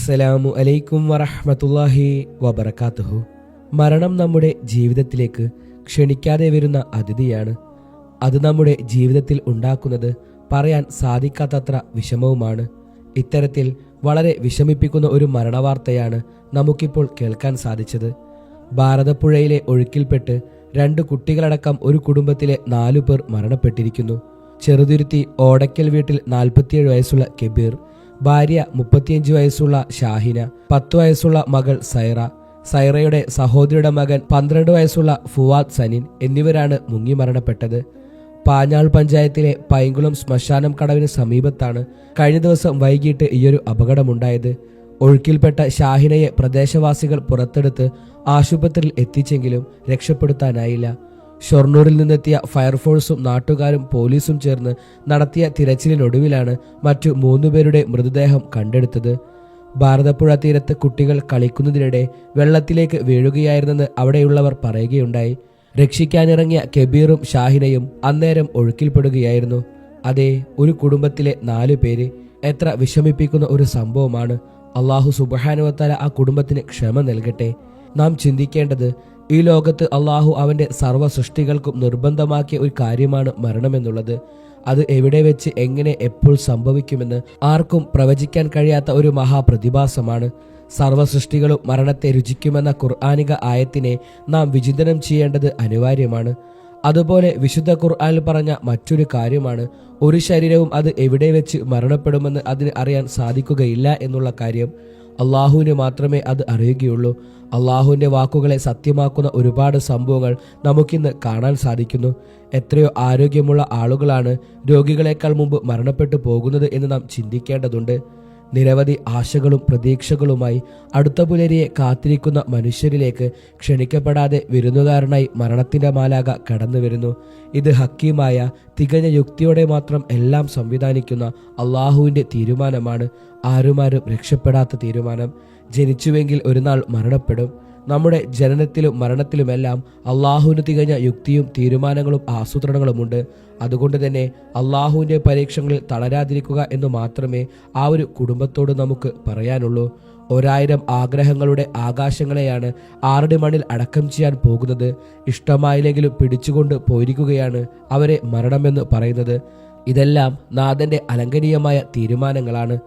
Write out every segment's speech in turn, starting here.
അസ്സലാമു അലൈക്കും വറഹ്മത്തുള്ളാഹി വബറകാതുഹു. മരണം നമ്മുടെ ജീവിതത്തിലേക്ക് ക്ഷണിക്കാതെ വരുന്ന അതിഥിയാണ്. അത് നമ്മുടെ ജീവിതത്തിൽ ഉണ്ടാക്കുന്നത് പറയാൻ സാധിക്കാത്തത്ര വിഷമവുമാണ്. ഇത്തരത്തിൽ വളരെ വിഷമിപ്പിക്കുന്ന ഒരു മരണവാർത്തയാണ് നമുക്കിപ്പോൾ കേൾക്കാൻ സാധിച്ചത്. ഭാരതപ്പുഴയിലെ ഒഴുക്കിൽപ്പെട്ട് 2 കുട്ടികളടക്കം ഒരു കുടുംബത്തിലെ 4 പേർ മരണപ്പെട്ടിരിക്കുന്നു. ചെറുതുരുത്തി ഓടയ്ക്കൽ വീട്ടിൽ 47 വയസ്സുള്ള കബീർ, ഭാര്യ 35 വയസ്സുള്ള ഷാഹിന, 10 വയസ്സുള്ള മകൾ സൈറയുടെ സഹോദരിയുടെ മകൻ 12 വയസ്സുള്ള ഫുവാദ് സനിൻ എന്നിവരാണ് മുങ്ങി മരണപ്പെട്ടത്. പാഞ്ഞാൾ പഞ്ചായത്തിലെ പൈങ്കുളം ശ്മശാനം കടവിന് സമീപത്താണ് കഴിഞ്ഞ ദിവസം വൈകിട്ട് ഈയൊരു അപകടമുണ്ടായത്. ഒഴുക്കിൽപ്പെട്ട ഷാഹിനയെ പ്രദേശവാസികൾ പുറത്തെടുത്ത് ആശുപത്രിയിൽ എത്തിച്ചെങ്കിലും രക്ഷപ്പെടുത്താനായില്ല. ഷൊർണൂരിൽ നിന്നെത്തിയ ഫയർഫോഴ്സും നാട്ടുകാരും പോലീസും ചേർന്ന് നടത്തിയ തിരച്ചിലിനൊടുവിലാണ് മറ്റു 3 പേരുടെ മൃതദേഹം കണ്ടെടുത്തത്. ഭാരതപ്പുഴ തീരത്ത് കുട്ടികൾ കളിക്കുന്നതിനിടെ വെള്ളത്തിലേക്ക് വീഴുകയായിരുന്നെന്ന് അവിടെയുള്ളവർ പറയുകയുണ്ടായി. രക്ഷിക്കാനിറങ്ങിയ കബീറും ഷാഹിനയും അന്നേരം ഒഴുക്കിൽപ്പെടുകയായിരുന്നു. അതേ, ഒരു കുടുംബത്തിലെ 4 പേര്. എത്ര വിഷമിപ്പിക്കുന്ന ഒരു സംഭവമാണ്. അള്ളാഹു സുബ്ഹാനഹു വ തആല ആ കുടുംബത്തിന് ക്ഷമ നൽകട്ടെ. നാം ചിന്തിക്കേണ്ടത്, ഈ ലോകത്ത് അള്ളാഹു അവന്റെ സർവ്വ സൃഷ്ടികൾക്കും നിർബന്ധമാക്കിയ ഒരു കാര്യമാണ് മരണമെന്നുള്ളത്. അത് എവിടെ വെച്ച് എങ്ങനെ എപ്പോൾ സംഭവിക്കുമെന്ന് ആർക്കും പ്രവചിക്കാൻ കഴിയാത്ത ഒരു മഹാപ്രതിഭാസമാണ്. സർവ്വ സൃഷ്ടികളും മരണത്തെ രുചിക്കുമെന്ന ഖുർആനിക ആയത്തിനെ നാം വിചിന്തനം ചെയ്യേണ്ടത് അനിവാര്യമാണ്. അതുപോലെ വിശുദ്ധ ഖുർആനിൽ പറഞ്ഞ മറ്റൊരു കാര്യമാണ്, ഒരു ശരീരവും അത് എവിടെ വെച്ച് മരണപ്പെടുമെന്ന് അതിന് അറിയാൻ സാധിക്കുകയില്ല എന്നുള്ള കാര്യം. അള്ളാഹുവിന് മാത്രമേ അത് അറിയുകയുള്ളൂ. അള്ളാഹുവിൻ്റെ വാക്കുകളെ സത്യമാക്കുന്ന ഒരുപാട് സംഭവങ്ങൾ നമുക്കിന്ന് കാണാൻ സാധിക്കുന്നു. എത്രയോ ആരോഗ്യമുള്ള ആളുകളാണ് രോഗികളെക്കാൾ മുമ്പ് മരണപ്പെട്ടു പോകുന്നത് എന്ന് നാം ചിന്തിക്കേണ്ടതുണ്ട്. നിരവധി ആശകളും പ്രതീക്ഷകളുമായി അടുത്ത പുലരിയെ കാത്തിരിക്കുന്ന മനുഷ്യരിലേക്ക് ക്ഷണിക്കപ്പെടാതെ വിരുന്നുകാരനായി മരണത്തിൻ്റെ മാലാക കടന്നു വരുന്നു. ഇത് ഹക്കീമായ, തികഞ്ഞ യുക്തിയോടെ മാത്രം എല്ലാം സംവിധാനിക്കുന്ന അള്ളാഹുവിൻ്റെ തീരുമാനമാണ്. ആരുമാരും രക്ഷപ്പെടാത്ത തീരുമാനം. ജനിച്ചുവെങ്കിൽ ഒരു നാൾ മരണപ്പെടും. നമ്മുടെ ജനനത്തിലും മരണത്തിലുമെല്ലാം അള്ളാഹുവിന് തികഞ്ഞ യുക്തിയും തീരുമാനങ്ങളും ആസൂത്രണങ്ങളുമുണ്ട്. അതുകൊണ്ട് തന്നെ അള്ളാഹുവിൻ്റെ പരീക്ഷകളിൽ തളരാതിരിക്കുക എന്ന് മാത്രമേ ആ ഒരു കുടുംബത്തോട് നമുക്ക് പറയാനുള്ളൂ. 1000 ആഗ്രഹങ്ങളുടെ ആകാശങ്ങളെയാണ് 6 മണിൽ അടക്കം ചെയ്യാൻ പോകുന്നത്. ഇഷ്ടമായില്ലെങ്കിലും പിടിച്ചുകൊണ്ട് പോയിരിക്കുകയാണ് അവരെ മരണമെന്ന് പറയുന്നത്. ഇതെല്ലാം നാഥന്റെ അലംഘനീയമായ തീരുമാനങ്ങളാണ്.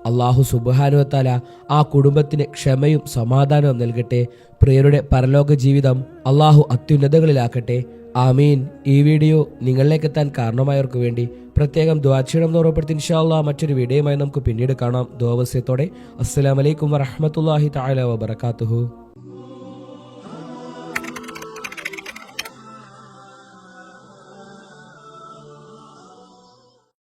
അള്ളാഹു സുബ്ഹാനഹു വ തആല ആ കുടുംബത്തിന് ക്ഷമയും സമാധാനവും നൽകട്ടെ. പ്രിയരുടെ പരലോക ജീവിതം അള്ളാഹു അത്യുന്നതകളിലാക്കട്ടെ. ആമീൻ. ഈ വീഡിയോ നിങ്ങളിലേക്ക് എത്താൻ കാരണമായവർക്ക് വേണ്ടി പ്രത്യേകം ദുആ ചെയ്യണമെന്ന് ഓർമ്മപ്പെടുത്തി. ഇൻഷാ അല്ലാഹ് മറ്റൊരു വീഡിയോയുമായി നമുക്ക് പിന്നീട് കാണാം. ദുആ വസിയത്തോടെ. അസ്സലാമു അലൈക്കും വറഹ്മത്തുള്ളാഹി തആല വബറകാതുഹു.